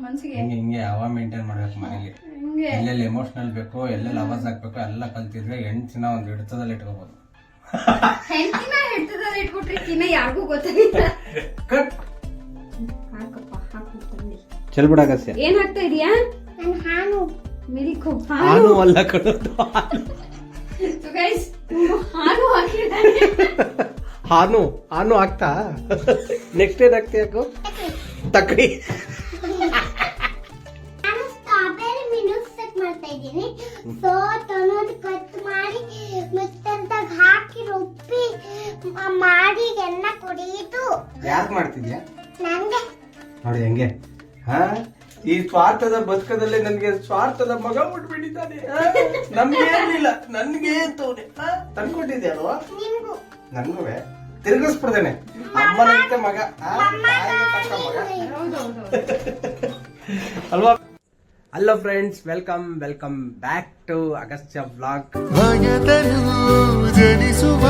ಮನ್ಸಿಗೆ ಹಿಂಗೆ ಹವಾ ಮೇಂಟೈನ್ ಮಾಡ್ಬೇಕು ಮನೇಲಿ. ಎಲ್ಲೆಲ್ಲಿ ಎಮೋಷನಲ್ ಬೇಕೋ ಎಲ್ಲೆಲ್ಲಿ ಆವಾಜ್ ಹಾಕ್ಬೇಕು ಎಲ್ಲ ಕಲ್ತಿದ್ರೆ ಹೆಂಡ್ತಿನ ಒಂದು ಹಿಡಿತದಲ್ಲಿ ಇಟ್ಕೋಬಹುದು. ಹೆಂಡತಿನ ಹಿಡಿತದಲ್ಲಿ ಇಟ್ಬಿಟ್ರೆ ಯಾರಿಗೂ ಗೊತ್ತಾಗಿಲ್ಲ. ಕಟ್ ಹಾಕಪ್ಪ ಹಾಕು ತಂದಿ. ಚಲ್ ಬಿಡಾಕಸ್ಯ. ಏನ್ ಹಾಕ್ತಾ ಇದೀಯಾ? ನಾನು ಹಾನು ಮಿಲ್ಕ್ ಹಾನು ಅಲ್ಲ ಕಣೋದು. So guys ಹಾನು ಹಾಕಿದಾನೆ. ಹಾನು ಹಾಕ್ತಾ ನೆಕ್ಸ್ಟ್ ಏನ್ ಹಾಕ್ತಿ ಯಾಕೋ ತಕ್ಕಡಿ. ನಾನು ಸ್ಟ್ರಾಬೆರಿ ಮಿಲ್ಕ್ಶೇಕ್ ಮಾಡ್ತಾ ಇದ್ದೀನಿ. ಸೊ ತನೋದು ಕಟ್ ಮಾಡಿ ಮಿಕ್ಸರ್ದಾಗ ಹಾಕಿ ರುಬ್ಬಿ ಮಾಡಿ ಎಣ್ಣೆ ಕುಡಿಯಿತು. ಯಾಕೆ ಮಾಡ್ತಿದ್ಯಾ? ನಂಗೆ ನೋಡಿ ಹೆಂಗೆ ಈ ಸ್ವಾರ್ಥದ ಬದುಕದಲ್ಲಿ ನನ್ಗೆ ಸ್ವಾರ್ಥದ ಮಗ ಮುಟ್ಬಿಟ್ಟಿದ್ದಾನೆ. ನಮ್ಗೆ ಏನಿಲ್ಲ ನನ್ಗೆ ಅಂತವನೆ ತಂದ್ಕೊಟ್ಟಿದ್ದೆ ಅಲ್ವಾ? ನಿಮ್ಗೂ ನನ್ಗೂ ತಿರುಗಿಸ್ಬಿಡ್ದೇನೆ ಅಮ್ಮನಂತೆ ಮಗ ಅಲ್ವಾ? Hello friends, welcome back to Agastya vlog. ಜನಿಸುವ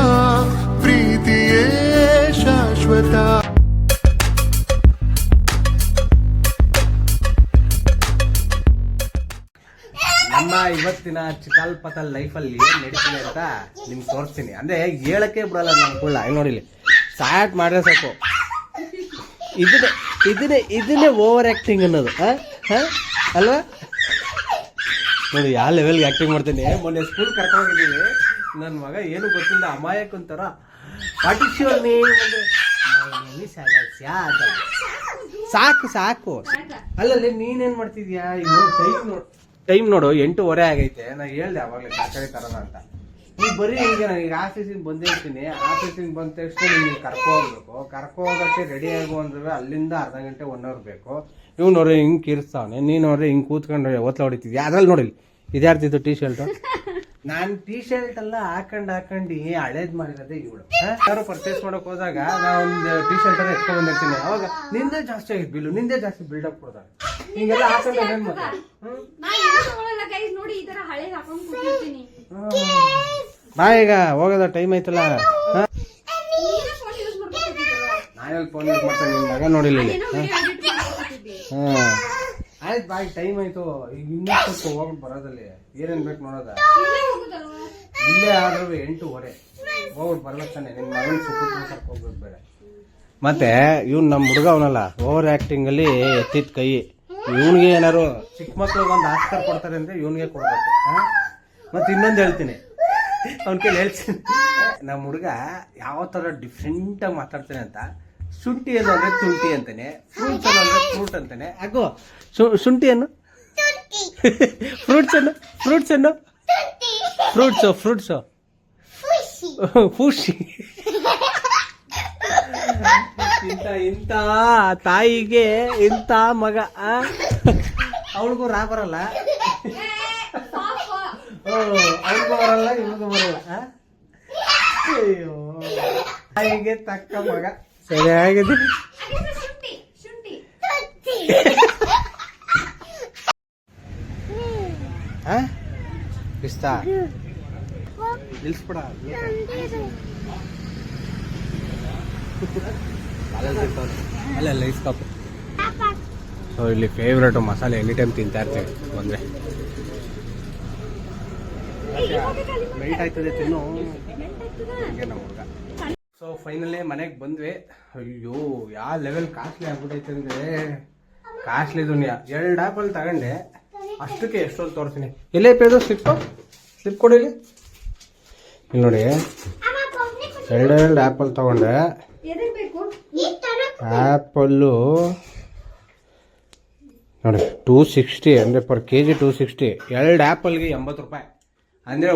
ಪ್ರೀತಿಯೇ ಶಾಶ್ವತ. ನಮ್ಮ ಇವತ್ತಿನ ಚಿಕಾಲ್ಪತ ಲೈಫಲ್ಲಿ ಏನ್ ನಡೀತಿದೆ ಅಂತ ನಿಮ್ಗೆ ತೋರಿಸ್ತೀನಿ. ಅಂದ್ರೆ ಹೇಳಕ್ಕೆ ಬಿಡಲ್ಲ ನನ್ಕೊಳ್ಳ. ನೋಡಿಲಿ ಸ್ಟಾರ್ಟ್ ಮಾಡಿದ್ರೆ ಸಾಕು. ಇದನ್ನೇ ಓವರ್ ಆಕ್ಟಿಂಗ್ ಅನ್ನೋದು ಅಲ್ವಾ? ನೋಡಿ ಯಾವ ಲೆವೆಲ್ಗೆ ಆಕ್ಟಿಂಗ್ ಮಾಡ್ತೀನಿ. ಮೊನ್ನೆ ಸ್ಕೂಲ್ ಕರ್ಕೊಂಡೋಗಿದ್ದೀವಿ. ನನ್ನ ಮಗ ಏನು ಗೊತ್ತಿಲ್ಲ ಅಮಾಯಕಂತರ ಸಾಕು ಅಲ್ಲಲ್ಲಿ ನೀನೇನ್ ಮಾಡ್ತಿದ್ಯಾ? ಟೈಮ್ ನೋಡು 8:30 ಆಗೈತೆ. ನಾ ಹೇಳ್ದೆ ಅವಾಗಲೇ ತರಕಾರಿ ತರೋಣ ಅಂತ. ನೀವು ಬರೀ ಹಿಂಗೆ ನನಗೆ ಆಫೀಸಿಗೆ ಬಂದೇ ಇರ್ತೀನಿ. ಆಫೀಸಿಗೆ ಬಂದ ತಕ್ಷಣ ನಿಮ್ಗೆ ಕರ್ಕೊ ಹೋಗಕ್ಕೆ ರೆಡಿ ಆಗು ಅಂದ್ರೆ ಅಲ್ಲಿಂದ ಅರ್ಧ ಗಂಟೆ 1 ಅವರ್ ಬೇಕು. ಇವ್ನವ್ರೆ ಹಿಂಗೆ ಕಿರ್ಸ್ತಾವನೆ, ನೀನವ್ರೆ ಹಿಂಗೆ ಕೂತ್ಕೊಂಡು ಒತ್ತಲ ಹೊಡಿತಿದ್ಯಾ. ಅದ್ರಲ್ಲಿ ನೋಡಿಲಿ ಇದ್ಯಾರ್ತಿತ್ತು ಟೀ ಶರ್ಟು. ನಾನು ಟೀ ಶರ್ಟ್ ಎಲ್ಲ ಹಾಕೊಂಡು ಹಳೇದ್ ಮಾಡಿರೋದೇ ಇವಳು. ಯಾರು ಪರ್ಚೇಸ್ ಮಾಡಕ್ ಹೋದಾಗ ನಾನು ಒಂದು ಟೀ ಶರ್ಟ್ ಎಲ್ಲ ಎತ್ಕೊಂಡ್ ಬಂದಿರ್ತೀನಿ. ಅವಾಗ ನಿಂದೇ ಜಾಸ್ತಿ ಆಗಿದ್ ಬಿಲ್ಲು, ನಿಂದೇ ಜಾಸ್ತಿ ಬಿಲ್ಡಪ್ ಕೊಡ್ತಾರೆ. ಹಿಂಗೆಲ್ಲ ಹಾಕೊಂಡು ಏನ್ ಮಾಡ್ತಾರೆ? ಬಾ ಈಗ ಹೋಗೋದ ಟೈಮ್ ಆಯ್ತಲ್ಲ. ನಾನೆಲ್ಲಿ ಫೋನ್ ಯೂಸ್ ಮಾಡ್ತೇನೆ, ನಿನ್ ಮಗ ನೋಡಿಲ್ಲ. ಆಯ್ತು ಬಾಯ್, ಟೈಮ್ ಆಯ್ತು. ಈಗ ಇನ್ನಷ್ಟು ಹೋಗ್ಬಿಟ್ಟು ಬರೋದಲ್ಲಿ ಏನೇನ್ ಬೇಕು ನೋಡೋದ. ಇಲ್ಲೇ ಆದ್ರೂ 8:30 ಹೋಗ್ಬಿಟ್ಟು ಬರ್ಲತ್ತಾನೆ. ನಿನ್ ಮಗನ್ ಸುತ್ತ ಕರ್ಕೋಗ್ಬೇಕು ಬೇರೆ. ಮತ್ತೆ ಇವ್ನು ನಮ್ಮ ಹುಡುಗ ಅವನಲ್ಲ, ಓವರ್ ಆಕ್ಟಿಂಗ್ ಅಲ್ಲಿ ಎತ್ತಿದ ಕೈ. ಇವನ್ಗೆ ಏನಾರು ಚಿಕ್ಕ ಮಕ್ಳಿಗೆ ಒಂದು ಆಸ್ಕರ್ ಕೊಡ್ತಾರೆ ಅಂದ್ರೆ ಇವನ್ಗೆ ಕೊಡ್ಬೇಕು. ಮತ್ತೆ ಇನ್ನೊಂದು ಹೇಳ್ತೀನಿ, ಅವ್ನ ಕೈಲಿ ಹೇಳ್ತೀನಿ. ನಮ್ಮ ಹುಡುಗ ಯಾವ ತರ ಡಿಫ್ರೆಂಟ್ ಆಗಿ ಮಾತಾಡ್ತಾನೆ ಅಂತ. ಶುಂಠಿ ಏನು ಅಂದ್ರೆ ತುಂಟಿ ಅಂತಾನೆ, ಫ್ರೂಟ್ಸ್ ಏನು ಅಂದ್ರೆ ಫ್ರೂಟ್ ಅಂತಾನೆ. ಹಾಗೋ ಶುಂಠಿ ಅನ್ನು ಫ್ರೂಟ್ಸ್ ಅನ್ನು ಫ್ರೂಟ್ಸು ಫೂಶಿ. ಇಂಥ ತಾಯಿಗೆ ಇಂಥ ಮಗ. ಅವಳಿಗೂ ಬರಲ್ಲ, ಅವಳಿಗೂ ಬರಲ್ಲ, ಇವಳಿಗೂ ಬರಲ್ಲ. ಅಯ್ಯೋ, ತಾಯಿಗೆ ತಕ್ಕ ಮಗ. ಸರಿಯಾಗಿದೆ. ಇಷ್ಟ ನಿಲ್ಸ್ಬಿಡ. ಅಲ್ಲ ಇಸ್ಕಾಪ. ಸೊ ಇಲ್ಲಿ ಫೇವ್ರೇಟು ಮಸಾಲೆ ಎನಿ ಟೈಮ್ ತಿಂತಾ ಇರ್ತೀವಿ ಬಂದ್ರೆ. ಮೆಲ್ಟ್ ಆಯ್ತದೆ ತಿನ್ನು. ಹಂಗೆ ನಮ್ಮ ಹುಡುಗ. ಸೊ ಫೈನಲಿ ಮನೆಗೆ ಬಂದ್ವಿ. ಅಯ್ಯೋ ಯಾವ ಲೆವೆಲ್ ಕಾಸ್ಟ್ಲಿ ಆಗ್ಬಿಟ್ಟೈತೆ ಅಂದ್ರೆ ಕಾಸ್ಟ್ಲಿ ದುನಿಯಾ. 2 ಆಪಲ್ ತಗೊಂಡೆ, ಅಷ್ಟಕ್ಕೆ ಎಷ್ಟೊಂದು ತೋರಿಸ್ತೀನಿ. ಎಲ್ಲೇ ಪೇದು ಸ್ಲಿಪ್ ಕೊಡಿಲಿ. ಇಲ್ಲಿ ನೋಡಿ, 2 ಆಪಲ್ ತಗೊಂಡೆ. ಆಪಲ್ಲು ನೋಡಿ 260 ಅಂದರೆ ಪರ್ kg 260. 2 ಆಪಲ್ಗೆ 80 ರೂಪಾಯಿ. ಅಂದರೆ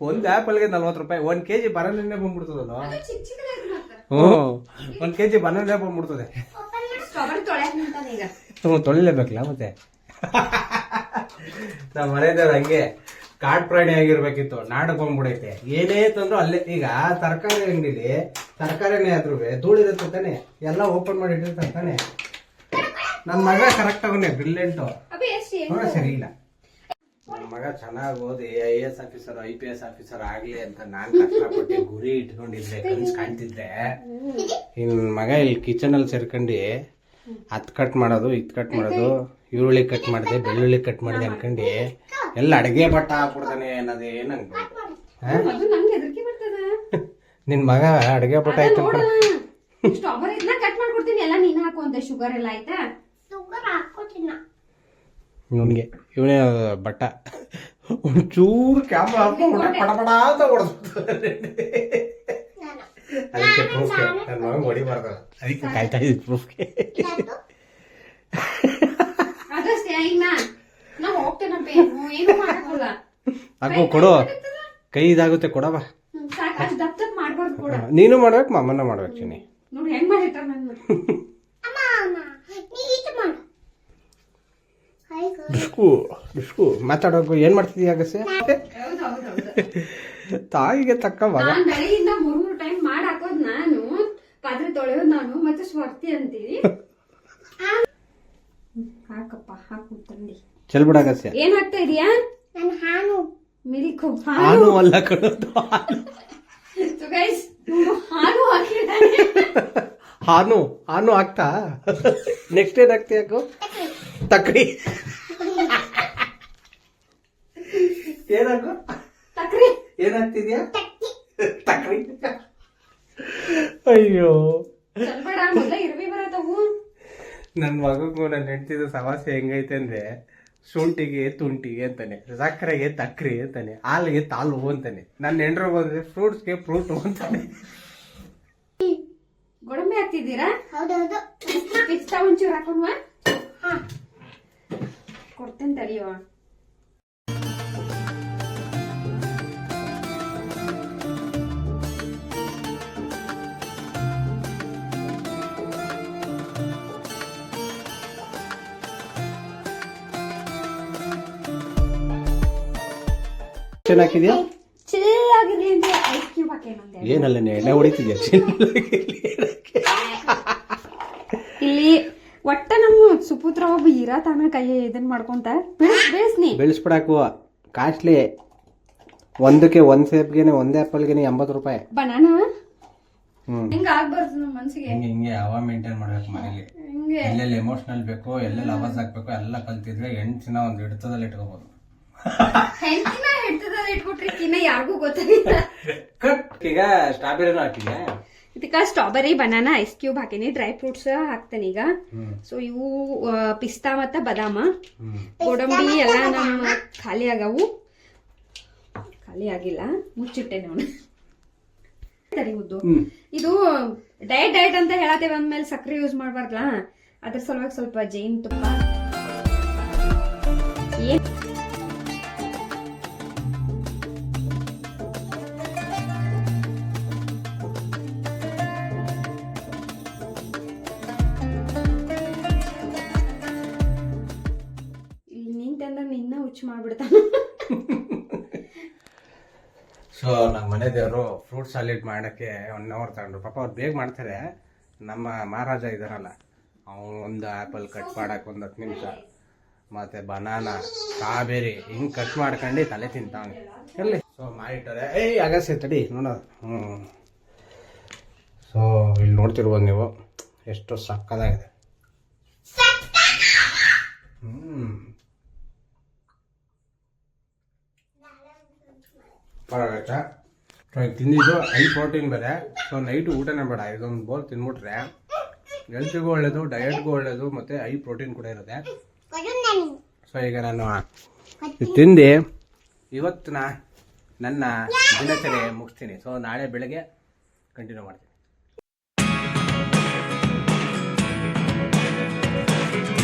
ಒಂದು ಆಪಲ್ಗೆ 40 ರೂಪಾಯಿ. 1 kg ಬನಾನೆ ಬಂದ್ಬಿಡ್ತದಲ್ಲ. 1 kg ಬನಾನೆ ಬಂದ್ಬಿಡ್ತದೆ. ತೊಳಿಲೇಬೇಕಲ್ಲ ಮತ್ತೆ. ನಮ್ಮ ಮನೆಯವ್ರು ಹಂಗೆ ಕಾಡ್ ಪ್ರಾಣಿ ಆಗಿರ್ಬೇಕಿತ್ತು. ನಾಡಕ್ ಬಂದ್ಬಿಡೈತೆ. ಏನೇ ತಂದ್ರು ಅಲ್ಲೇ. ಈಗ ತರಕಾರಿ ಅಂಗಡಿಲಿ ತರಕಾರಿನೇ ಆದ್ರೂ ಧೂಳಿರುತ್ತೆ ತಾನೆ, ಎಲ್ಲ ಓಪನ್ ಮಾಡಿ ಇಟ್ಟಿರ್ತಾರೆ ತಾನೆ. ನನ್ನ ಮಗ ಕರೆಕ್ಟ್ ಅವನೇ, ಬ್ರಿಲಿಯಂಟು. ಸರಿ ಇಲ್ಲ, ನನ್ನ ಮಗ ಚೆನ್ನಾಗಿ ಓದಿ IAS ಆಫೀಸರ್ IPS ಆಫೀಸರ್ ಆಗ್ಲಿ ಅಂತ ನಾನ್ ಕಷ್ಟಪಟ್ಟು ಗುರಿ ಇಟ್ಕೊಂಡಿದ್ರೆ, ಕನ್ಸ್ ಕಾಣ್ತಿದ್ರೆ, ಇನ್ ಮಗ ಇಲ್ಲಿ ಕಿಚನ್ ಅಲ್ಲಿ ಸೇರ್ಕೊಂಡು ಅತ್ ಕಟ್ ಮಾಡೋದು, ಇತ್ ಕಟ್ ಮಾಡೋದು, ಈರುಳ್ಳಿ ಕಟ್ ಮಾಡಿದೆ, ಬೆಳ್ಳುಳ್ಳಿ ಕಟ್ ಮಾಡಿದೆ ಅನ್ಕೊಂಡು ಎಲ್ಲ ಅಡುಗೆ ಭಟ್ಟ ಹಾಕ್ಬಿಡ್ತಾನೆ ಅನ್ನೋದು ಏನಂಗ. ಅದು ನಂಗೆ ಹೆದರಿಕೆ ಬರ್ತದ. ನಿನ್ ಮಗ ಅಡುಗೆ ಭಟ್ಟ ಆಯ್ತು ಸ್ಟ್ರಾಬೆರಿ ಇದನ್ನ ಕಟ್ ಮಾಡ್ಕೊಡ್ತೀನಿ, ಎಲ್ಲ ನೀನ್ ಹಾಕು ಅಂತ. ಶುಗರ್ ಎಲ್ಲ ಆಯ್ತಾ? ಶುಗರ್ ಹಾಕೋತಿನ. ಇವನಿಗೆ ಇವನೇ ಬಟ್ಟ ಒಂಚೂರು ಕ್ಯಾಮ್ರಾ ಹಾಕೊಂಡು ಪಡ ಪಡ ಅಂತ ಹೊಡೆದ್ಬಿಡ್ತಾರೆ. ಅದಕ್ಕೆ ಪ್ರೂಫ್ಗೆ ನನ್ನ ಮಗ ಹೊಡಿಬಾರ್ದು, ಅದಕ್ಕೆ ಕಾಯ್ತಾ ಇದ್ದ ಪ್ರೂಫ್ಗೆ. ಅದಷ್ಟೇ ಇನ್ನ ನಾವು ಹೋಗ್ತೇನಪ್ಪ, ಏನು ಮಾಡಕ್ಕಲ್ಲ. ಹಾಕೋ ಕೊಡು, ಕೈ ಇದಾಗುತ್ತೆ ಕೊಡವ. ಸಾಕು, ಅಷ್ಟು ದಪ್ಪ ದಪ್ಪ ಮಾಡ್ಬಾರ್ದು ಕೂಡ. ನೀನು ಮಾಡ್ಬೇಕು, ಮಾಮನ್ನ ಮಾಡ್ಬೇಕು. ಚಿನ್ನಿ ನೋಡಿ ಹೆಂಗ್ ಮಾಡಿಟ್ಟಾರ ನನ್ನ. ಅಮ್ಮ ಅಮ್ಮ ನೀ ಇದು ಮಾಡು. ಡಿಸ್ಕು ಮಾತಾಡೋಕು ಏನ್ ಮಾಡ್ತಿದೀಯ ಅಗಸ್ಯ? ತಾಯಿಗೆ ತಕ್ಕ ಮಗ. ನಾನ್ ಬೆಳಗಿಂದ 3 ಟೈಮ್ ಮಾಡಿ ಹಾಕೋದ್ ನಾನು, ಪಾತ್ರೆ ತೊಳೆಯೋದ್ ನಾನು, ಮತ್ತೆ ಸ್ವಾರ್ಥಿ ಅಂತೀವಿ. ಹಾಕಪ್ಪ, ಹಾಕು ತಂದಿ. ಚೆಲ್ಬಿಡ ಅಗಸ್ಯ. ಏನ್ ಹಾಕ್ತಾ ಇದೀಯಾ? ನನ್ನ ಹಾನು ಮಿಲ್ಕ್. ಹಾನು ಅಲ್ಲ ಕಣೋದು. ಸೊ ಗೈಸ್, ಹಾಲು ಹಾಕಿದ್ದಾನೆ. ಹಾನು ಹಾನು ಆಗ್ತಾ. ನೆಕ್ಸ್ಟ್ ಏನ್ ಆಗ್ತಿ ಯಾಕೋ? ತಕ್ಕಡಿ. ಏನಾಗು? ತಕ್ರಿ. ಏನಾಗ್ತಿದ್ಯಾ? ತಕ್ಕಡಿ. ಅಯ್ಯೋ ಚಲ್ಬೇಡ, ಮೊದ್ಲ ಇರ್ವಿ ಬರತ್ತವು. ನನ್ ಮಗಗೂ ನನ್ನ ಹೆಂಡತಿದು ಸಮಸ್ಯೆ ಹೆಂಗೈತೆ ಅಂದ್ರೆ, ಶುಂಠಿಗೆ ತುಂಟಿಗೆ ಅಂತಾನೆ, ಸಕ್ಕರೆಗೆ ತಕ್ರಿ ಅಂತಾನೆ, ಹಾಲಿಗೆ ತಾಲು ಅಂತಾನೆ. ನನ್ನ ಹೆಂಡ್ರು ಬಂದ್ರೆ ಫ್ರೂಟ್ಸ್ಗೆ ಫ್ರೂಟ್ ಅಂತಾನೆ. ಗೋಡಂಬಿ ಹಾಕ್ತಿದ್ದೀರಾ? ಹೌದೌದು. ಪಿಸ್ತಾ ಒಂಚೂರು ಹಾಕೊಂಡ್ವಾ? ಕೊಡ್ತೇನೆ ತಡಿಯೋ. ಚೆನ್ನಾಗಿದ್ಯಾ? ಚಿಲ್ಲಾಗಿರ್ಲಿ ಅಂತ ಐಸ್ ಕ್ಯೂಬ್ ಹಾಕೇನಂತೆ. ಏನಲ್ಲ ಎಣ್ಣೆ ಹೊಡಿತಿದ್ಯಾ? ಇಲ್ಲಿ ಒಟ್ಟ ನಮ್ಮ ಸುಪುತ್ರ ಒಬ್ಬ ಇರಾ ತಾನ ಕೈ ಇದನ್ ಮಾಡ್ಕೊಂತ ಬೆಳೆಸ್ನಿ. ಬೆಳೆಸ್ಬಿಡಾಕು ಕಾಸ್ಟ್ಲಿ. ಒಂದಕ್ಕೆ ಒಂದ್ ಸೇಬ್ಗೆನೆ, ಒಂದೇ ಆಪಲ್ಗೆನೆ 80 ರೂಪಾಯಿ. ಬನಾನಾ ಹಿಂಗ ಆಗ್ಬಾರ್ದು ನಮ್ಮ ಮನ್ಸಿಗೆ. ಹಿಂಗೆ ಹವಾ ಮೇಂಟೈನ್ ಮಾಡ್ಬೇಕು ಮನೇಲಿ. ಹಿಂಗೆ ಎಲ್ಲೆಲ್ಲಿ ಎಮೋಷನಲ್ ಬೇಕು, ಎಲ್ಲೆಲ್ಲಿ ಅವಾಜ್ ಹಾಕ್ಬೇಕು ಎಲ್ಲ ಕಲ್ತಿದ್ರೆ ಹೆಣ್ಚಿನ ಒಂದು ಹಿಡಿತದಲ್ಲಿ ಇಟ್ಕೋಬಹುದು. ಹೆಂಡತಿನ ಹಿಡ್ತದಲ್ಲಿ ಇಟ್ಬಿಟ್ರಿ ಕಿನ್ನ ಯಾರಿಗೂ ಗೊತ್ತಾಗಿಲ್ಲ. ಈಗ ಸ್ಟ್ರಾಬೆರಿನೂ ಹಾಕಿದ್ಯಾ? ಇದಕ್ಕ ಸ್ಟ್ರಾಬೆರಿ, ಬನಾನಾ, ಐಸ್ ಕ್ಯೂಬ್ ಹಾಕೇನಿ. ಡ್ರೈ ಫ್ರೂಟ್ಸ್ ಹಾಕ್ತೇನೆ ಈಗ. ಸೊ ಇವು ಪಿಸ್ತಾ ಮತ್ತ ಬದಾಮ, ಗೋಡಂಬಿ ಎಲ್ಲ ನಮ್ಮ ಖಾಲಿ ಆಗವು. ಖಾಲಿ ಆಗಿಲ್ಲ, ಮುಚ್ಚಿಟ್ಟೆ ನೋಡಿ. ಉದ್ದು ಇದು ಡಯಟ್ ಅಂತ ಹೇಳತ್ತೇವೆ ಅಂದ್ಮೇಲೆ ಸಕ್ಕರೆ ಯೂಸ್ ಮಾಡ್ಬಾರ್ದಲ್ಲ, ಅದ್ರ ಸಲುವಾಗಿ ಸ್ವಲ್ಪ ಜೇನ್ ತುಪ್ಪ. ನಿನ್ನ ಹುಚ್ಚು ಮಾಡ್ಬಿಡ್ತಾನ. ಸೊ ನಮ್ಮ ಮನೆ ದೇವರು ಫ್ರೂಟ್ ಸಾಲಿಡ್ ಮಾಡೋಕ್ಕೆ 1 ಅವರ್ ತಗೊಂಡ್ರು. ಪಾಪ ಅವ್ರು ಬೇಗ ಮಾಡ್ತಾರೆ. ನಮ್ಮ ಮಹಾರಾಜ ಇದಾರಲ್ಲ, ಅವ್ನು ಒಂದು ಆ್ಯಪಲ್ ಕಟ್ ಮಾಡಕ್ಕೆ 10 ನಿಮಿಷ, ಮತ್ತು ಬನಾನಾ, ಸ್ಟ್ರಾಬೆರಿ ಹಿಂಗೆ ಕಟ್ ಮಾಡ್ಕೊಂಡು ತಲೆ ತಿಂತಾವನೆ ಎಲ್ಲಿ. ಸೊ ಮಾಡಿಟ್ಟಾರೆ. ಅಗಸ್ಯ ತಡಿ ನೋಡೋದು. ಸೊ ಇಲ್ಲಿ ನೋಡ್ತಿರ್ಬೋದು ನೀವು, ಎಷ್ಟು ಸಕ್ಕದಾಗಿದೆ. ಪರವಾಗಿಲ್ಲ. ತಿಂದಿದ್ದು ಹೈ ಪ್ರೋಟೀನ್ ಬೇರೆ. ಸೊ ನೈಟು ಊಟನೇ ಬೇಡ, ಇದೊಂದು ಬೋಲ್ ತಿನ್ಬಿಟ್ರೆ ಹೆಲ್ತಿಗೂ ಒಳ್ಳೇದು, ಡಯಟ್ಗೂ ಒಳ್ಳೇದು, ಮತ್ತು ಹೈ ಪ್ರೋಟೀನ್ ಕೂಡ ಇರುತ್ತೆ. ಸೊ ಈಗ ನಾನು ತಿಂದು ಇವತ್ತು ನನ್ನ ದಿನಚರಿ ಮುಗಿಸ್ತೀನಿ. ಸೊ ನಾಳೆ ಬೆಳಗ್ಗೆ ಕಂಟಿನ್ಯೂ ಮಾಡ್ತೀನಿ.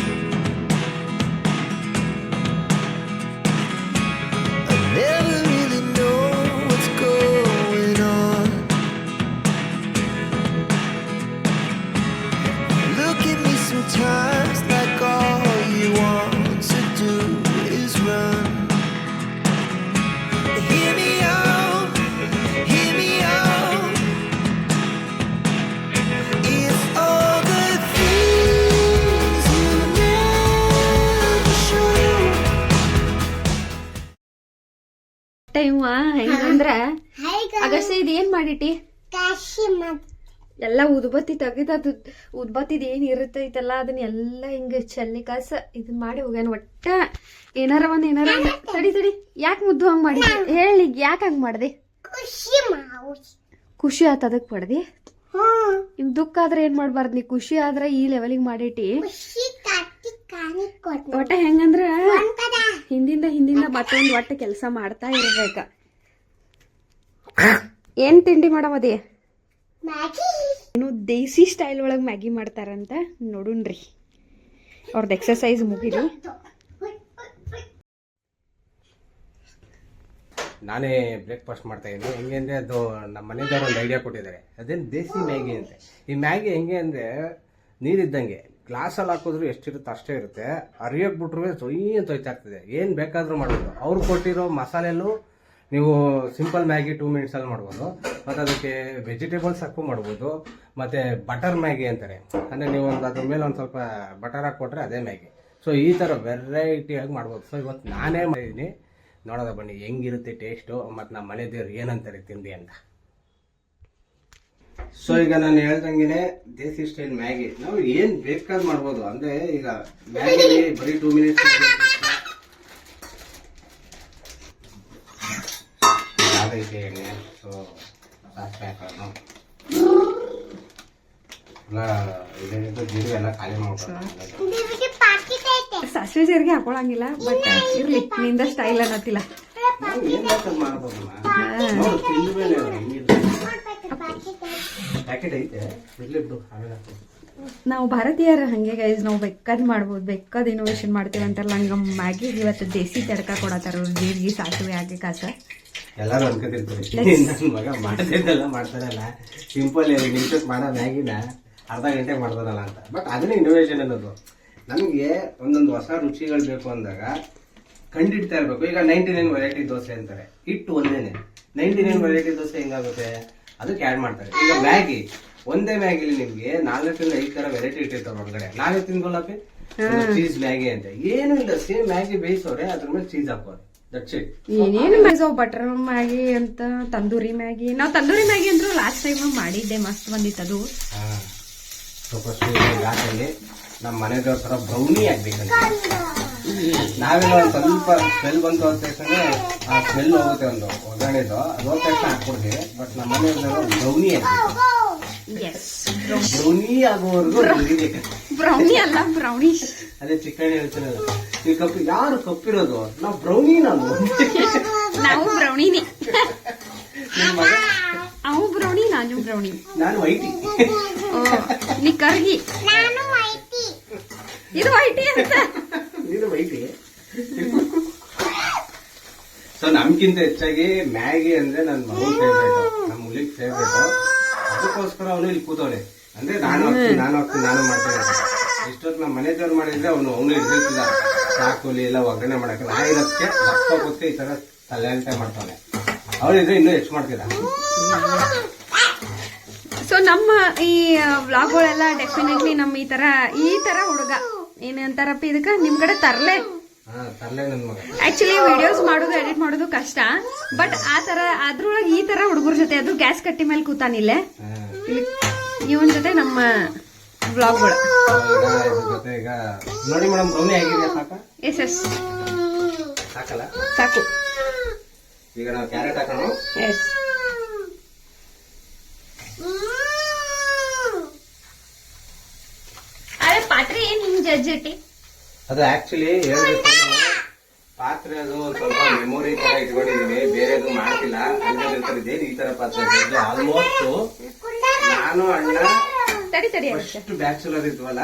Never really know what's going on. Look at me sometimes like all you want to do is run. Hear me out, hear me out. It's all the things you never show. Time ಹೆಂಗಂದ್ರ ಅಗಸ್ಯ ಇದು ಏನ್ ಮಾಡಿಟಿ? ಕಾಶಿ ಮತ್ ಎಲ್ಲ ಉದ್ಬತ್ತಿ ತೆಗೆದು ಅದು ಉದ್ಬತ್ತಿದ್ ಏನ್ ಇರುತ್ತೈತಲ್ಲ ಅದನ್ನ ಎಲ್ಲ ಹಿಂಗ ಚಲ್ಲಿ ಕಾಸ ಇದನ್ ಮಾಡಿ ಹೋಗ್ಯಾನ. ಒಟ್ಟ ಏನಾರ ಒಂದ್ ತಡಿ ಯಾಕೆ ಮುದ್ದು ಹಂಗ್ ಮಾಡಿದ್ರಿ ಹೇಳಿ, ಯಾಕೆ ಹಂಗ್ ಮಾಡ್ದೆ? ಖುಷಿ ಆತ ಅದಕ್ ಪಡ್ದಿ? ನಿಮ್ ದುಃಖ ಆದ್ರೆ ಏನ್ ಮಾಡ್ಬಾರ್ದು, ನೀ ಖುಷಿ ಆದ್ರ ಈ ಲೆವೆಲಿಗೆ ಮಾಡಿಟ್ಟಿ. ಒಟ್ಟ ಹೆಂಗಂದ್ರ ಹಿಂದಿಂದ ಮತ್ತೊಂದು ಒಟ್ಟ ಕೆಲಸ ಮಾಡ್ತಾ ಇರ್ಬೇಕ. ಏನ್ ತಿಂಡಿ ಮಾಡಮದಿ? ಏನು ದೇಸಿ ಸ್ಟೈಲ್ ಒಳಗ್ ಮ್ಯಾಗಿ ಮಾಡ್ತಾರಂತ ನೋಡುಣ್ರಿ. ಅವ್ರದ್ದು ಎಕ್ಸರ್ಸೈಸ್ ಮುಗಿದು ನಾನೇ ಬ್ರೇಕ್ಫಾಸ್ಟ್ ಮಾಡ್ತಾ ಇದ್ದೀನಿ. ಹೆಂಗೆ ಅಂದರೆ ಅದು ನಮ್ಮ ಮನೆಯವ್ರು ಒಂದು ಐಡಿಯಾ ಕೊಟ್ಟಿದ್ದಾರೆ, ಅದೇನು ದೇಸಿ ಮ್ಯಾಗಿ ಅಂತೆ. ಈ ಮ್ಯಾಗಿ ಹೆಂಗೆ ಅಂದರೆ ನೀರಿದ್ದಂಗೆ ಗ್ಲಾಸಲ್ಲಿ ಹಾಕಿದ್ರು ಎಷ್ಟಿರುತ್ತೆ ಅಷ್ಟೇ ಇರುತ್ತೆ, ಅರಿಯೋಕೆ ಬಿಟ್ರು ತೊಯ್ತಾ ಇರ್ತದೆ. ಏನು ಬೇಕಾದರೂ ಮಾಡ್ಬೋದು. ಅವ್ರು ಕೊಟ್ಟಿರೋ ಮಸಾಲೆಲ್ಲೂ ನೀವು ಸಿಂಪಲ್ ಮ್ಯಾಗಿ 2 ಮಿನಿಟ್ಸಲ್ಲಿ ಮಾಡ್ಬೋದು, ಮತ್ತು ಅದಕ್ಕೆ ವೆಜಿಟೇಬಲ್ಸ್ ಹಾಕು ಮಾಡ್ಬೋದು, ಮತ್ತು ಬಟರ್ ಮ್ಯಾಗಿ ಅಂತಾರೆ. ಅಂದರೆ ನೀವು ಅದ್ರ ಮೇಲೆ ಒಂದು ಸ್ವಲ್ಪ ಬಟರ್ ಹಾಕ್ಕೊಟ್ರೆ ಅದೇ ಮ್ಯಾಗಿ. ಸೊ ಈ ಥರ ವೆರೈಟಿಯಾಗಿ ಮಾಡ್ಬೋದು. ಸೊ ಇವತ್ತು ನಾನೇ ಮಾಡಿದ್ದೀನಿ, ನೋಡೋದ ಬನ್ನಿ ಹೆಂಗಿರುತ್ತೆ ಟೇಸ್ಟು, ಮತ್ತು ನಮ್ಮ ಮನೆ ದೇವ್ರು ಏನಂತಾರೆ ತಿಂಡಿ ಅಂತ. ಸೊ ಈಗ ನಾನು ಹೇಳ್ದಂಗೆ ದೇಸಿ ಸ್ಟೈಲ್ ಮ್ಯಾಗಿ ನಾವು ಏನು ಬೇಕಾದ್ ಮಾಡ್ಬೋದು. ಅಂದರೆ ಈಗ ಮ್ಯಾಗಿ ಬರೀ 2 ಮಿನಿಟ್ಸ್ ಐತೆ ಎಣ್ಣೆ. ಸೊ ಸಾಸಿವೆ ಹಾಕೋಣ, ಎಲ್ಲ ಜೀರಿಗೆ ಎಲ್ಲ ಖಾಲಿ ಮಾಡ್ಕೊಳ್ಳೋಣ. ಸಾಸಿವೆ ಜೀರಿಗೆ ಹಾಕೊಳಂಗಿಲ್ಲ, ಬಟ್ ಇರ್ಲಿ ನಿಂದ ಸ್ಟೈಲ್ ಅನ್ನತ್ತಿಲ್ಲ. ನಾವು ಏನ್ ಬೇಕಾದ್ ಮಾಡ್ಬೋದಮ್ಮ. ನೋಡು ತಿಂದ ಮೇಲೆ ಪ್ಯಾಕೆಟ್ ಐತೆ, ಇರ್ಲಿ ಬಿಡು, ಆಮೇಲೆ ಹಾಕ್ಬೋದು. ನಾವು ಭಾರತೀಯರ ಹಂಗೆ ಗೈಸ್, ನಾವು ಬೇಕಾದ್ ಮಾಡ್ಬೋದು, ಬೇಕಾದ್ ಇನೋವೇಷನ್ ಮಾಡ್ತೀವಿ ಅಂತಾರಲ್ಲ. ಹಂಗ ಮ್ಯಾಗಿಗೆ ಇವತ್ತು ದೇಸಿ ತಡ್ಕ ಕೊಡತ್ತಾರ ಅವ್ರು, ಜೀರಿಗೆ ಸಾಸಿವೆ ಹಾಕಿ ಕಾಸ. ಎಲ್ಲರೂ ಅನ್ಕೋತಿರ್ತಾರೆ ನನ್ನ ಮಗ ಮಾಡ್ತಿದ್ದೆಲ್ಲ ಮಾಡ್ತಾರಲ್ಲ, ಸಿಂಪಲ್ 2 ನಿಮಿಷಕ್ಕೆ ಮಾಡೋ ಮ್ಯಾಗಿನ ಅರ್ಧ ಗಂಟೆಗೆ ಮಾಡ್ತಾರಲ್ಲ ಅಂತ. ಬಟ್ ಅದನ್ನೇ ಇನೋವೇಷನ್ ಅನ್ನೋದು. ನಮಗೆ ಒಂದೊಂದು ಹೊಸ ರುಚಿಗಳು ಬೇಕು ಅಂದಾಗ ಕಂಡಿಡ್ತಾ ಇರ್ಬೇಕು. ಈಗ 99 ವೆರೈಟಿ ದೋಸೆ ಅಂತಾರೆ, ಹಿಟ್ಟು ಒಂದೇನೆ. 99 ವೆರೈಟಿ ದೋಸೆ ಹೆಂಗಾಗುತ್ತೆ, ಅದಕ್ಕೆ ಆ್ಯಡ್ ಮಾಡ್ತಾರೆ. ಈಗ ಮ್ಯಾಗಿ ಒಂದೇ ಮ್ಯಾಗಿಲಿ ನಿಮ್ಗೆ 4 5 ತರ ವೆರೈಟಿ ಇಟ್ಟಿರ್ತಾರೆ ಹೊರಗಡೆ. ನಾವೇ ತಿನ್ಕೊಳ್ಳಿ ಚೀಸ್ ಮ್ಯಾಗಿ ಅಂತ, ಏನು ಇಲ್ಲ, ಸೇಮ್ ಮ್ಯಾಗಿ ಬೇಯಿಸೋರೆ, ಅದ್ರ ಮೇಲೆ ಚೀಸ್ ಹಾಕೋರೆ, ದಟ್ಸ್ ಇಟ್. ಏನೇನು ಮ್ಯಾಗಿ, ಬಟರ್ ಮ್ಯಾಗಿ ಅಂತ, ತಂದೂರಿ ಮ್ಯಾಗಿ. ನಾವು ತಂದೂರಿ ಮ್ಯಾಗಿ ಅಂದ್ರೂ ಲಾಸ್ಟ್ ಟೈಮ್ ಮಾಡಿದ್ದೆ, ಮಸ್ತ್ ಬಂದಿತ್ತು ಅದು. ಗ್ಲಾಸಲ್ಲಿ ನಮ್ಮ ಮನೆದವ್ರ ತರ ಬ್ರೌನಿ ಆಗ್ಬೇಕಂತ ನಾವೆಲ್ಲ ಒಂದು ಸ್ವಲ್ಪ ಸ್ಮೆಲ್ ಬಂತು ಅಂತ ತಕ್ಷಣ ಆ ಸ್ಮೆಲ್ ಹೋಗುತ್ತೆ, ಒಂದು ಒಗ್ಗರಣೆದು ಅದು ಹೋದ ತಕ್ಷಣ ಹಾಕ್ಕೊಡ್ತೀವಿ. ಬಟ್ ನಮ್ಮ ಮನೆಯವ್ರ ಬ್ರೌನಿ ಆಗ್ಬೇಕು, ಬ್ರೌನಿ ಆಗೋವರೆಗೂ ಬ್ರೌನಿ ಅಲ್ಲ ಬ್ರೌನಿ. ಅದೇ ಚಿಕನ್ ಹೇಳ್ತೀನಲ್ಲ, ಈ ಕಪ್ಪು ಯಾರು ಕಪ್ಪಿರೋದು, ನಾವು ಬ್ರೌನಿ. ನಾವು ಬ್ರೌನಿನೇ, ನಿಮ್ಮ ಮಗ ಅವು ಬ್ರೌನಿ, ನಾನು ಬ್ರೌನಿ. ನಾನು ವೈಟಿ, ನೀ ಕರ್ಗಿ, ಇದು ವೈಟಿ ಅಂತ. ಇದು ವೈಟಿ. ಸೊ ನಮ್ಗಿಂತ ಹೆಚ್ಚಾಗಿ ಮ್ಯಾಗಿ ಅಂದ್ರೆ ನನ್ನ ಮಗನ ಫೇವ್ರೇಟ್, ನಮ್ಮ ಹುಲಿಗೆ ಫೇವ್ರೇಟ್. ಅದಕ್ಕೋಸ್ಕರ ಅವನು ಇಲ್ಲಿ ಕೂತವನೆ. ಅಂದ್ರೆ ನಾನು ಮಾಡ್ತೇನೆ. ಇಷ್ಟೊತ್ತು ನಮ್ಮ ಮನೆ ದೇವ್ರು ಮಾಡಿದ್ರೆ ಅವನು ಹಿಡಿದಿರ್ತಿದ್ದ ಸಾಕುಲಿ ಎಲ್ಲ ಒಗ್ಗರಣೆ ಮಾಡಕ್ಕೆ. ನಾ ಇರೋದಕ್ಕೆ ದಪ್ಪ ಗೊತ್ತೇ ಈ ತರ ತಲೆ ಮಾಡ್ತಾನೆ. ಅವರಿದ್ರೆ ಇನ್ನೂ ಹೆಚ್ಚು ಮಾಡ್ತಿದ್ದ. ಸೊ ನಮ್ಮ ಈ ವ್ಲಾಗ್ಗಳೆಲ್ಲ ಡೆಫಿನೆಟ್ಲಿ ನಮ್ಮ ಈ ತರ ಹುಡುಗ ಏನಂತಾರಪ್ಪ ಇದಕ್ಕ ನಿಮ್ ಕಡೆ ತರ್ಲೆ. ಆಕ್ಚುಲಿ ವಿಡಿಯೋಸ್ ಮಾಡೋದು ಎಡಿಟ್ ಮಾಡೋದು ಕಷ್ಟ, ಬಟ್ ಆ ತರ ಅದ್ರೊಳಗೆ ಈ ತರ ಹುಡುಗರ ಜೊತೆ ಅದು ಗ್ಯಾಸ್ ಕಟ್ಟಿ ಮೇಲೆ ಕೂತಾನಿಲ್ಲ ಇವನ್ ಜೊತೆ ನಮ್ಮ ವ್ಲಾಗ್ಗಳು. ಈಗ ನೋಡಿ ಮೇಡಮ್, ಬ್ರೌನಿ ಆಗಿದೆ, ಸಾಕ? ಎಸ್ ಸಾಕಲ್ಲ? ಸಾಕು. ಈಗ ನಾವು ಕ್ಯಾರೆಟ್ ಹಾಕೋಣ. ಎಸ್, ಅರೆ ಪಾತ್ರೆ ಏನ್ ಹಿಂಗ್ ಜಜ್ಜಿಟ್ಟಿ? ಅದು ಆಕ್ಚುಲಿ ಹೇಳ್ಬೇಕು, ಪಾತ್ರೆ ಅದು ಸ್ವಲ್ಪ ಮೆಮೊರಿ ತರ ಇಟ್ಕೊಂಡಿದೀನಿ, ಬೇರೆದು ಮಾಡ್ತಿಲ್ಲ. ಇದೇನು ಈ ತರ ಪಾತ್ರೆ ಆಲ್ಮೋಸ್ಟ್ ನಾನು ಅಣ್ಣ ಫಸ್ಟ್ ಬ್ಯಾಚುಲರ್ ಇದ್ವಲ್ಲ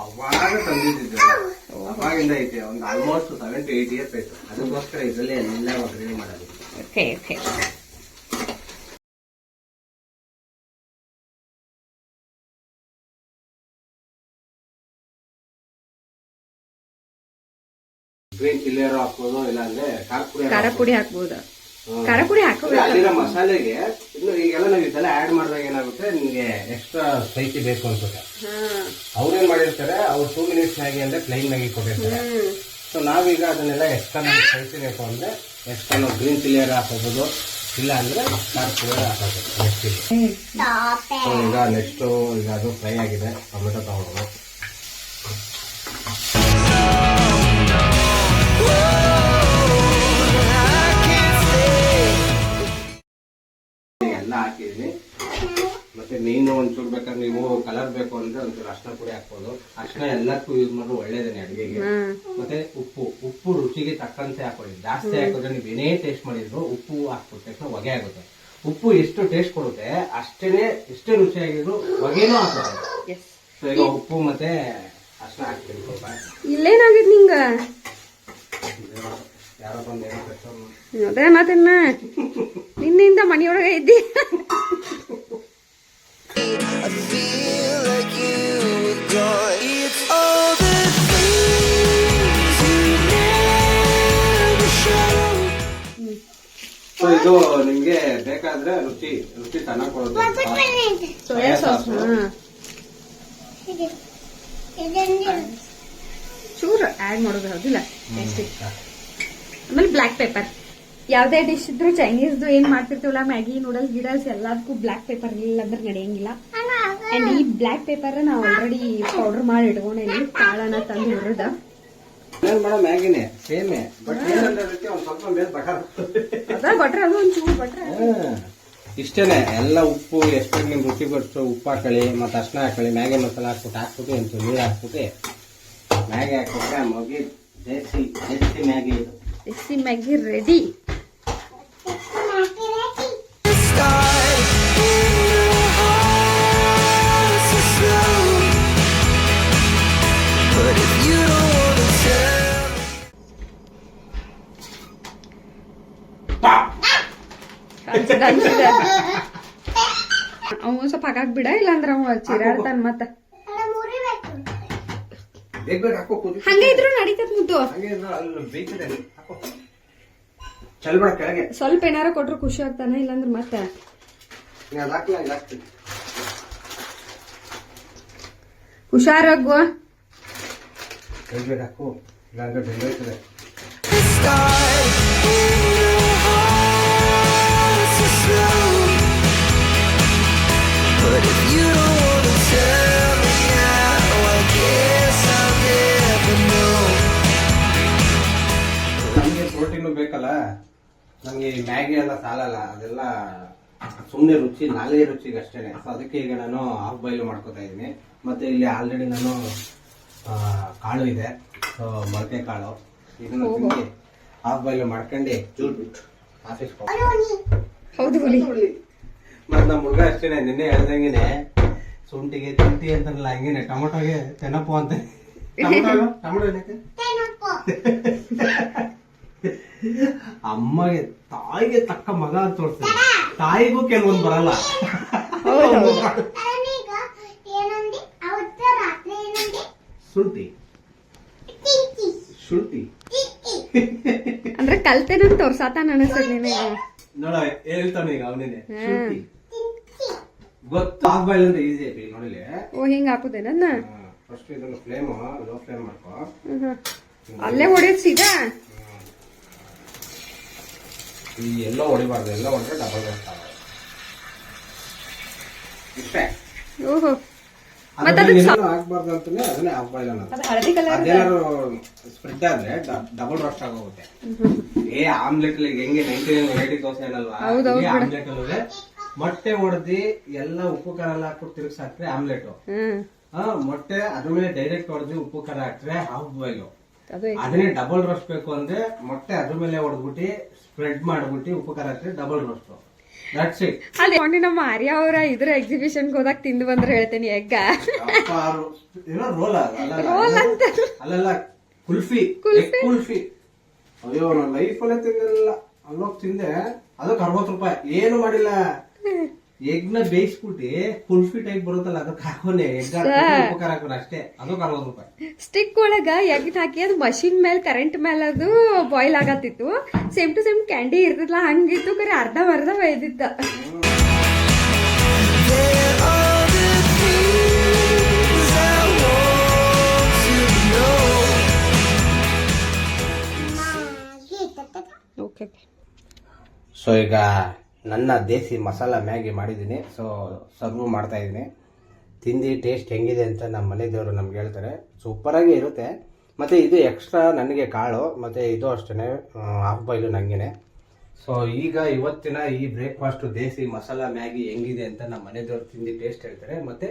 ಅವಾಗ ತಂದಿದ್ವಿ. ಅವಾಗಿಂದ ಐತೆ ಒಂದು ಆಲ್ಮೋಸ್ಟ್ 7 to 8 years ಆಯ್ತು. ಅದಕ್ಕೋಸ್ಕರ ಇದರಲ್ಲೇ ಎಲ್ಲ ಒಗ್ಗರಣೆ ಮಾಡೋದು. ಗ್ರೀನ್ ಚಿಲ್ಲಿಯರು ಹಾಕ್ಬೋದು, ಇಲ್ಲ ಅಂದ್ರೆ ಖಾರ ಪುಡಿ ಹಾಕ್ಬೋದು. ಖಾರ ಪುಡಿ ಹಾಕೋಬೇಕು. ಅಲ್ಲಿರೋ ಮಸಾಲೆಗೆ ಇನ್ನು ಈಗೆಲ್ಲ ನಾವು ಇದೆಲ್ಲ ಆಡ್ ಮಾಡಿದಾಗ ಏನಾಗುತ್ತೆ, ನಿಮ್ಗೆ ಎಕ್ಸ್ಟ್ರಾ ಸ್ಪೈಸಿ ಬೇಕು ಅನ್ಸುತ್ತೆ. ಅವ್ರೇನ್ ಮಾಡಿರ್ತಾರೆ, ಅವ್ರು 2 minutes ಮ್ಯಾಗಿ ಅಂದ್ರೆ ಪ್ಲೈನ್ ಮ್ಯಾಗಿ ಕೊಟ್ಟಿರ್ತಾರೆ. ಸೊ ನಾವೀಗ ಅದನ್ನೆಲ್ಲ ಎಕ್ಸ್ಟ್ರಾ ಸ್ಪೈಸಿ ಬೇಕು ಅಂದ್ರೆ ಎಕ್ಸ್ಟ್ರಾ ನಾವು ಗ್ರೀನ್ ಚಿಲ್ಲಿಯರ್ ಹಾಕೋಬಹುದು, ಇಲ್ಲ ಅಂದ್ರೆ ಖಾರ ಪುಡಿ ಹಾಕೋದು ನೆಕ್ಸ್ಟ್ ಈಗ ನೆಕ್ಸ್ಟು ಈಗ ಅದು ಫ್ರೈ ಆಗಿದೆ ಟೊಮೆಟೊ ತಗೊಳ್ಳೋದು. ಎಲ್ಲ ಹಾಕಿದೀನಿ. ಮತ್ತೆ ಮೀನು ಒಂಚೂರು ಬೇಕಾದ್ರೆ ನೀವು ಕಲರ್ ಬೇಕು ಅಂದ್ರೆ ಒಂಚೂರು ಅರ್ಶಿನ ಪುಡಿ ಹಾಕ್ಬೋದು. ಅರ್ಶಿನ ಎಲ್ಲಕ್ಕೂ ಯೂಸ್ ಮಾಡೋದು ಒಳ್ಳೇದೇನೆ ಅಡುಗೆಗೆ. ಮತ್ತೆ ಉಪ್ಪು ರುಚಿಗೆ ತಕ್ಕಂತೆ ಹಾಕೊಳ್ಳಿ. ಜಾಸ್ತಿ ಹಾಕಿದ್ರೆ ನೀವು ಏನೇ ಟೇಸ್ಟ್ ಮಾಡಿದ್ರು ಉಪ್ಪು ಹಾಕ್ಬಿಟ್ಟ ತಕ್ಷಣ ಹೊಗೆ ಆಗುತ್ತೆ. ಉಪ್ಪು ಎಷ್ಟು ಟೇಸ್ಟ್ ಕೊಡುತ್ತೆ ಎಷ್ಟೇ ರುಚಿಯಾಗಿದ್ರು ಹೊಗೆನೂ ಹಾಕೋದು. ಸೊ ಈಗ ಉಪ್ಪು ಮತ್ತೆ ಅರ್ಶಿನ ಹಾಕ್ತೀನಿ ಸ್ವಲ್ಪ. ಇಲ್ಲೇನಾಗಿದ್ ನಿಂಗ ಯಾರೋ ಬಂದು ಏನೋ ಕಷ್ಟೊಂದು ಅದೇ ಮಾತನ್ನ ನಿನ್ನಿಂದ ಮನೆಯೊಳಗೆ ಇದ್ದಿ. I feel like you were gone. It's all the things you never show. So ಇದು ನಿಮ್ಗೆ ಬೇಕಾದ್ರೆ ರುಚಿ ಚೆನ್ನಾಗಿ ಕೊಡೋದು. ಸೋಯಾ ಸಾಸ್ ಚೂರು ಆಡ್ ಮಾಡೋದು ಹೌದಿಲ್ಲ. ಆಮೇಲೆ ಬ್ಲಾಕ್ ಪೇಪರ್. ಯಾವ್ದೇ ಡಿಶ್ ಇದ್ರು ಚೈನೀಸ್ದು ಏನ್ ಮಾಡ್ತಿರ್ತೀವಲ್ಲ, ಮ್ಯಾಗಿ ನೂಡಲ್ಸ್ ಗಿಡಲ್ಸ್ ಎಲ್ಲದಕ್ಕೂ ಬ್ಲಾಕ್ ಪೇಪರ್ ಇಲ್ಲ ಅಂದ್ರೆ ನಡೆಯಂಗಿಲ್ಲ. ಅಂಡ್ ಈ ಬ್ಲಾಕ್ ಪೇಪರ್ ನಾವು ಆಲ್ರೆಡಿ ಪೌಡರ್ ಮಾಡಿ ಇಟ್ಕೊಂಡಿದ್ವಿ. ಕಾಳನ್ನ ತಂದು ಹುರಿದ ಮ್ಯಾಗಿನೇ ಸೇಮೆ ಬಟ್ ಏನಂದ್ರೆ ಒಂದ್ ಸ್ವಲ್ಪ ಮೇಲೆ ಬಟರ್ ಅದ ಬಟ್ರೆ ಅದು ಒಂಚೂರು ಬಟ್ರೆ ಇಷ್ಟೇನೆ. ಎಲ್ಲ ಉಪ್ಪು ಎಷ್ಟು ನಿಮ್ ರುಚಿ ಬಟ್ಟು ಉಪ್ಪು ಹಾಕೊಳ್ಳಿ, ಮತ್ತೆ ಅರ್ಶಿನ ಹಾಕೊಳ್ಳಿ, ಮ್ಯಾಗಿ ಮಸಾಲ ಹಾಕ್ಬಿಟ್ಟು ಒಂಚೂರು ನೀರು ಹಾಕ್ಬಿಟ್ಟು ಮ್ಯಾಗಿ ಹಾಕ್ಬಿಟ್ರೆ ಮಗಿ ದೇಸಿ ಮ್ಯಾಗಿ. ಇದು desi Maggi ready. Start in your heart so slow. But if you don't wanna tell ಅವ ಸ್ವಲ್ಪ ಹಾಕಾಕ್ ಬಿಡ, ಇಲ್ಲಾಂದ್ರ ಅವ ಚಿರಾಡ್ತಾನ ಮತ್ತ. ಹಂಗ ಇದ್ರು ನಡೀತದ ಮುದ್ದು. ಕೆಳಗೆ ಸ್ವಲ್ಪ ಏನಾರ ಕೊಟ್ರು ಖುಷಿ ಆಗ್ತಾನ, ಇಲ್ಲಾಂದ್ರ ಮತ್ತ ಹುಷಾರಾಗುವ. ಹಾಕು ಇಲ್ಲಾಂದ್ರೆ ಬೆಂದೋಯ್ತದೆ. start in your heart so slow. But if you don't wanna tell me now, I guess I'll never know. ನಮಗೆ ಪ್ರೋಟೀನು ಬೇಕಲ್ಲ, ನಮ್ಗೆ ಈ ಮ್ಯಾಗಿ ಎಲ್ಲ ಸಾಲಲ್ಲ. ಅದೆಲ್ಲ ಸುಮ್ಮನೆ ರುಚಿ, ನಾಲ್ಗೆ ರುಚಿಗೆ ಅಷ್ಟೇನೆ. ಸೊ ಅದಕ್ಕೆ ಈಗ ನಾನು ಹಾಫ್ ಬಾಯ್ಲ್ ಮಾಡ್ಕೊತಾ ಇದ್ದೀನಿ. ಮತ್ತೆ ಇಲ್ಲಿ ಆಲ್ರೆಡಿ ನಾನು ಕಾಳು ಇದೆ, ಸೊ ಮೊಳಕೆ ಕಾಳು. ಇದನ್ನ ತಿಂದು ಹಾಫ್ ಬಾಯ್ಲ್ ಮಾಡ್ಕೊಂಡು ಚೂರ್ಬಿಟ್ಟು ಆಫೀಸ್ ಹೌದು ಹುಲಿ. ಮತ್ ನಮ್ಮ ಹುಡುಗ ಅಷ್ಟೇನೆ, ನಿನ್ನೆ ಹೇಳ್ದಂಗೆನೆ ಶುಂಠಿಗೆ ತಿಂಟಿ ಅಂತಾರಲ್ಲ ಹಂಗೇನೆ ಟೊಮೊಟೊಗೆ ತೆನಪು ಅಂತ. ಟೊಮೊಟೊ ಏನಕ್ಕೆ ಅಮ್ಮಗೆ ತಾಯಿಗೆ ತಕ್ಕ ಮಗ ಅಂತ ತೋರಿಸ್ತಾರೆ. ತಾಯಿಗೂ ಕೆಲವೊಂದು ಬರಲ್ಲ. ಶುಂಠಿ ಅಂದ್ರೆ ಕಲ್ತೇನಂತ ತೋರ್ಸಾತಾನ ಅನಿಸ್ತದ ನಿನಗೆ. ನೋಡ ಹೇಳ್ತಾನೆ ಈಗ ಅವನೇನೆ ಶುಂಠಿ ಗೊತ್ತು. ಹಾಫ್ ಬಾಯ್ಲ್ ಅಂತ ಈಸಿ ಐತಿ ನೋಡಿಲಿ. ಓ ಹಿಂಗ ಹಾಕುದೇನ. ಫಸ್ಟ್ ಇದನ್ನ ಫ್ಲೇಮ್ ಲೋ ಫ್ಲೇಮ್ ಮಾಡ್ಕೋ. ಅಲ್ಲೇ ಹೊಡೆದ್ ಸೀದಾ. ಈ ಎಲ್ಲೋ ಹೊಡಿಬಾರ್ದು, ಎಲ್ಲ ಹೊಡೆದ್ರೆ ಡಬಲ್ ರೋಸ್ಟ್ ಆಗೋದು. ಇಷ್ಟೇ. ಓಹೋ ಆಗ್ಬಾರ್ದು ಅಂತಾನೆ ಅದನ್ನೇ ಹಾಫ್ ಬಾಯ್ಲ್ ಅನ್ನೋದು. ಹಳದಿ ಕಲರ್ ಅದೇನಾದ್ರು ಸ್ಪ್ರೆಡ್ ಆದ್ರೆ ಡಬಲ್ ರೋಸ್ಟ್ ಆಗೋಗುತ್ತೆ. ಆಮ್ಲೆಟ್ ಹೆಂಗೆ 99 ವೆರೈಟಿ ದೋಸೆ ಅನ್ನಲ್ವಾ, ಆಮ್ಲೆಟ್ ಅಲ್ಲದೆ ಮೊಟ್ಟೆ ಹೊಡೆದಿ ಎಲ್ಲ ಉಪ್ಪು ಖಾರ ಎಲ್ಲ ಹಾಕ್ಬಿಟ್ಟು ತಿರುಗಿಸಿ ಹಾಕ್ರೆ ಆಮ್ಲೆಟ್. ಮೊಟ್ಟೆ ಅದ್ರ ಮೇಲೆ ಡೈರೆಕ್ಟ್ ಹೊಡೆದಿ ಉಪ್ಪು ಖಾರ ಹಾಕ್ರೆ ಹಾಫ್ ಬಾಯ್ಲ್. ಅದನ್ನೇ ಡಬಲ್ ರೋಸ್ಟ್ ಬೇಕು ಅಂದ್ರೆ ಮೊಟ್ಟೆ ಅದ್ರ ಮೇಲೆ ಹೊಡೆದ್ಬಿಟ್ಟು ಸ್ಪ್ರೆಡ್ ಮಾಡ್ಬಿಟ್ಟು ಉಪ್ಪು ಖಾರ ಹಾಕ್ರೆ ಡಬಲ್ ರೋಸ್ಟ್. That's it. ಅದೇ ನಮ್ಮ ಆರ್ಯ ಅವರ ಇದ್ರ ಎಕ್ಸಿಬಿಷನ್ ಹೋದಾಗ ತಿಂದು ಬಂದ್ರೆ ಹೇಳ್ತೇನೆ ಎಗ್ಗ ರೋಲ್ ಅಂತ ಅಲ್ಲೆಲ್ಲ ಕುಲ್ಫಿ. ಅಯ್ಯೋ ನಾನು ಲೈಫಲ್ಲೇ ತಿಂದಿಲ್ಲ. ಅಲ್ಲೋಗಿ ತಿಂದೆ, ಅದಕ್ಕೆ 60 ರೂಪಾಯಿ. ಏನು ಮಾಡಿಲ್ಲ, ಎಗ್ನ ಬೇಯಿಸ್ಬಿಟ್ಟು ಕುಲ್ಫಿ ಟೈಪ್ ಬರುತ್ತಲ್ಲ ಅದಕ್ಕೆ ಹಾಕೋನೆ ಎಗ್ ಹಾಕೋಣ ಅಷ್ಟೇ. ಅದಕ್ಕೆ 60 ರೂಪಾಯಿ. ಸ್ಟಿಕ್ ಒಳಗ ಎಗ್ ಹಾಕಿ ಅದು ಮಷಿನ್ ಮೇಲೆ ಕರೆಂಟ್ ಮೇಲೆ ಅದು ಬಾಯ್ಲ್ ಆಗತ್ತಿತ್ತು. ಸೇಮ್ ಟು ಸೇಮ್ ಕ್ಯಾಂಡಿ ಇರ್ತದಲ್ಲ ಹಂಗಿತ್ತು, ಕರೆ ಅರ್ಧ ಬೇಯ್ದಿತ್ತ. There are the things I want to know. Okay. So ಈಗ ನನ್ನ ದೇಸಿ ಮಸಾಲ ಮ್ಯಾಗಿ ಮಾಡಿದ್ದೀನಿ. ಸೊ ಸರ್ವ್ ಮಾಡ್ತಾ ಇದ್ದೀನಿ. ತಿಂದು ಟೇಸ್ಟ್ ಹೆಂಗಿದೆ ಅಂತ ನಮ್ಮ ಮನೆ ದೇವರು ನಮ್ಗೆ ಹೇಳ್ತಾರೆ. ಸೂಪರಾಗಿ ಇರುತ್ತೆ. ಮತ್ತು ಇದು ಎಕ್ಸ್ಟ್ರಾ ನನಗೆ ಕಾಳು, ಮತ್ತು ಇದು ಅಷ್ಟೇ ಹಾಫ್ ಬಾಯ್ಲು ನನಗೇನೆ. ಸೊ ಈಗ ಇವತ್ತಿನ ಈ ಬ್ರೇಕ್ಫಾಸ್ಟು ದೇಸಿ ಮಸಾಲ ಮ್ಯಾಗಿ ಹೆಂಗಿದೆ ಅಂತ ನಮ್ಮ ಮನೆ ದೇವರು ತಿಂದು ಟೇಸ್ಟ್ ಹೇಳ್ತಾರೆ. ಮತ್ತು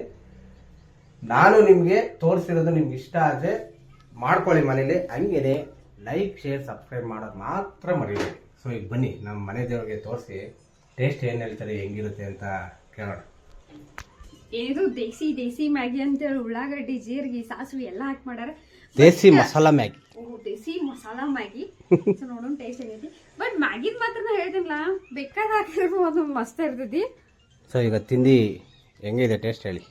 ನಾನು ನಿಮಗೆ ತೋರಿಸಿರೋದು ನಿಮ್ಗೆ ಇಷ್ಟ ಆದರೆ ಮಾಡ್ಕೊಳ್ಳಿ ಮನೇಲಿ. ಹಂಗೇನೆ ಲೈಕ್, ಶೇರ್, ಸಬ್ಸ್ಕ್ರೈಬ್ ಮಾಡೋದು ಮಾತ್ರ ಮರೀಬೇಡಿ. ಸೊ ಈಗ ಬನ್ನಿ ನಮ್ಮ ಮನೆ ದೇವ್ರಿಗೆ ತೋರಿಸಿ ಟೇಸ್ಟ್ ಏನು ಹೇಳ್ತಾರೆ, ಹೆಂಗಿರುತ್ತೆ ಅಂತ ಕೇಳೋಣ. ಇದು ದೇಸಿ ಮ್ಯಾಗಿ ಅಂತೇಳಿ ಉಳ್ಳಾಗಡ್ಡಿ, ಜೀರಿಗೆ, ಸಾಸಿವೆ ಎಲ್ಲ ಹಾಕಿ ಮಾಡ್ಯಾರ. ದೇಸಿ ಮಸಾಲ ಮ್ಯಾಗಿ. ದೇಸಿ ಮಸಾಲ ಮ್ಯಾಗಿ. ಸೊ ನೋಡೋಣ ಟೇಸ್ಟ್ ಹೆಂಗೈತಿ. ಬಟ್ ಮ್ಯಾಗಿದ್ ಮಾತ್ರ ನಾ ಹೇಳ್ತೀನಿಲ್ಲ, ಬೇಕಾದ ಹಾಕಿದ್ರು ಅದು ಮಸ್ತ್ ಇರ್ತೈತಿ. ಸೊ ಈಗ ತಿಂದು ಹೆಂಗಿದೆ ಟೇಸ್ಟ್ ಹೇಳಿ.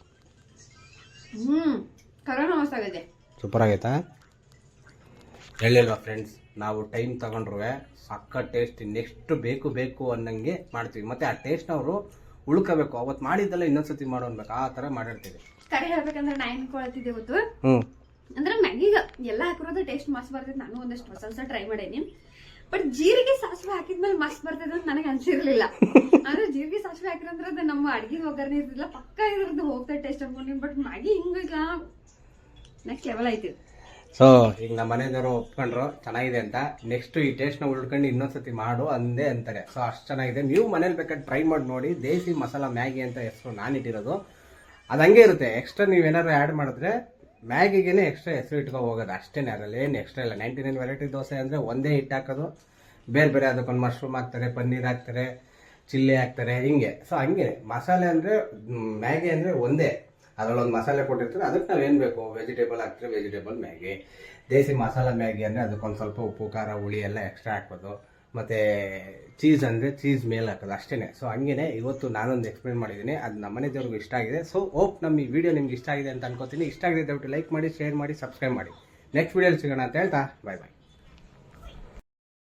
ಕರೋನಾ ಮಸ್ತ್ ಆಗೈತೆ. ಸೂಪರ್ ಆಗೈತಾ? ಹೇಳಿಲ್ವಾ ಫ್ರೆಂಡ್ಸ್, ನಾವು ಟೈಮ್ ತಗೊಂಡ್ರು ಸಕ್ಕ ಟೇಸ್ಟ್ ನೆಕ್ಸ್ಟ್ ಬೇಕು ಅನ್ನಂಗೆ ಮಾಡ್ತೀವಿ. ಮತ್ತೆ ಆ ಟೇಸ್ಟ್ ಅವರು ಉಳ್ಕೋಬೇಕು. ಅವತ್ತು ಮಾಡಿದ್ದೆಲ್ಲ ಇನ್ನೊಂದ್ಸತಿ ಮಾಡೋ ಅನ್ಬೇಕು, ಆ ಥರ ಮಾಡಿರ್ತೀವಿ. ಕರೆ ಹೇಳ್ಬೇಕಂದ್ರೆ ನಾ ಏನ್ಕೊಳತಿದ್ದೆ ಗೊತ್ತು ಅಂದ್ರೆ ಮ್ಯಾಗಿಗ ಎಲ್ಲ ಹಾಕಿರೋದು ಟೇಸ್ಟ್ ಮಸ್ತ್ ಬರ್ತೈತಿ. ನಾನು ಒಂದಷ್ಟು ಹೊಸ ಟ್ರೈ ಮಾಡೇನಿ. ಬಟ್ ಜೀರಿಗೆ ಸಾಸಿವೆ ಹಾಕಿದ್ಮೇಲೆ ಮಸ್ತ್ ಬರ್ತೈತೆ ಅಂತ ನನಗೆ ಅನ್ಸಿರ್ಲಿಲ್ಲ. ಅಂದ್ರೆ ಜೀರಿಗೆ ಸಾಸಿವೆ ಹಾಕಿರಂದ್ರೆ ಅದು ನಮ್ಮ ಅಡ್ಗೆ ಒಗ್ಗರಣೆ ಇರ್ತಿಲ್ಲ, ಪಕ್ಕ ಇದ್ರದ್ದು ಹೋಗ್ತದೆ ಟೇಸ್ಟ್ ಅನ್ಕೊಂಡಿನಿ. ಬಟ್ ಮ್ಯಾಗಿ ಹಿಂಗ ನೆಕ್ಸ್ಟ್ ಲೆವೆಲ್ ಐತಿ. ಸೊ ಈಗ ನಮ್ಮ ಮನೆಯವರು ಒಪ್ಕೊಂಡ್ರು ಚೆನ್ನಾಗಿದೆ ಅಂತ. ನೆಕ್ಸ್ಟ್ ಈ ಟೇಸ್ಟ್ನ ಉಳ್ಕೊಂಡು ಇನ್ನೊಂದ್ಸತಿ ಮಾಡು ಅಂದೇ ಅಂತಾರೆ. ಸೊ ಅಷ್ಟು ಚೆನ್ನಾಗಿದೆ. ನೀವು ಮನೇಲಿ ಬೇಕಾದ್ರೆ ಟ್ರೈ ಮಾಡಿ ನೋಡಿ. ದೇಸಿ ಮಸಾಲ ಮ್ಯಾಗಿ ಅಂತ ಹೆಸರು ನಾನು ಇಟ್ಟಿರೋದು. ಅದು ಹಂಗೆ ಇರುತ್ತೆ. ಎಕ್ಸ್ಟ್ರಾ ನೀವೇನಾದ್ರು ಆ್ಯಡ್ ಮಾಡಿದ್ರೆ ಮ್ಯಾಗಿಗೇನೆ ಎಕ್ಸ್ಟ್ರಾ ಹೆಸರು ಇಟ್ಕೊ ಹೋಗೋದು ಅಷ್ಟೇ. ಅದರಲ್ಲಿ ಏನು ಎಕ್ಸ್ಟ್ರಾ ಇಲ್ಲ. 99 ವೆರೈಟಿ ದೋಸೆ ಅಂದರೆ ಒಂದೇ ಹಿಟ್ಟು ಹಾಕೋದು. ಬೇರೆ ಅದಕ್ಕೊಂದು ಮಶ್ರೂಮ್ ಹಾಕ್ತಾರೆ, ಪನ್ನೀರ್ ಹಾಕ್ತಾರೆ, ಚಿಲ್ಲಿ ಹಾಕ್ತಾರೆ, ಹಿಂಗೆ. ಸೊ ಹಂಗೆ ಮಸಾಲೆ ಅಂದರೆ ಮ್ಯಾಗಿ ಅಂದರೆ ಒಂದೇ. ಅದರಲ್ಲೊಂದು ಮಸಾಲೆ ಕೊಟ್ಟಿರ್ತಾರೆ, ಅದಕ್ಕೆ ನಾವು ಏನು ಬೇಕು ವೆಜಿಟೇಬಲ್ ಹಾಕ್ತಾರೆ, ವೆಜಿಟೇಬಲ್ ಮ್ಯಾಗಿ. ದೇಸಿ ಮಸಾಲ ಮ್ಯಾಗಿ ಅಂದರೆ ಅದಕ್ಕೊಂದು ಸ್ವಲ್ಪ ಉಪ್ಪು, ಖಾರ, ಹುಳಿ ಎಲ್ಲ ಎಕ್ಸ್ಟ್ರಾ ಹಾಕ್ಬೋದು. ಮತ್ತು ಚೀಸ್ ಅಂದರೆ ಚೀಸ್ ಮೇಲೆ ಹಾಕೋದು ಅಷ್ಟೇ. ಸೊ ಹಂಗೇ ಇವತ್ತು ನಾನೊಂದು ಎಕ್ಸ್ಪ್ಲೇನ್ ಮಾಡಿದ್ದೀನಿ. ಅದು ನಮ್ಮ ಮನೆ ದೇವ್ರಿಗೂ ಇಷ್ಟ ಆಗಿದೆ. ಸೊ ಹೋಪ್ ನಮ್ಮ ಈ ವಿಡಿಯೋ ನಿಮ್ಗೆ ಇಷ್ಟ ಆಗಿದೆ ಅಂತ ಅನ್ಕೋತೀನಿ. ಇಷ್ಟ ಆಗಿದೆ ದಯವಿಟ್ಟು ಲೈಕ್ ಮಾಡಿ, ಶೇರ್ ಮಾಡಿ, ಸಬ್ಸ್ಕ್ರೈಬ್ ಮಾಡಿ. ನೆಕ್ಸ್ಟ್ ವಿಡಿಯೋಲಿ ಸಿಗೋಣ ಅಂತ ಹೇಳ್ತಾ ಬಾಯ್.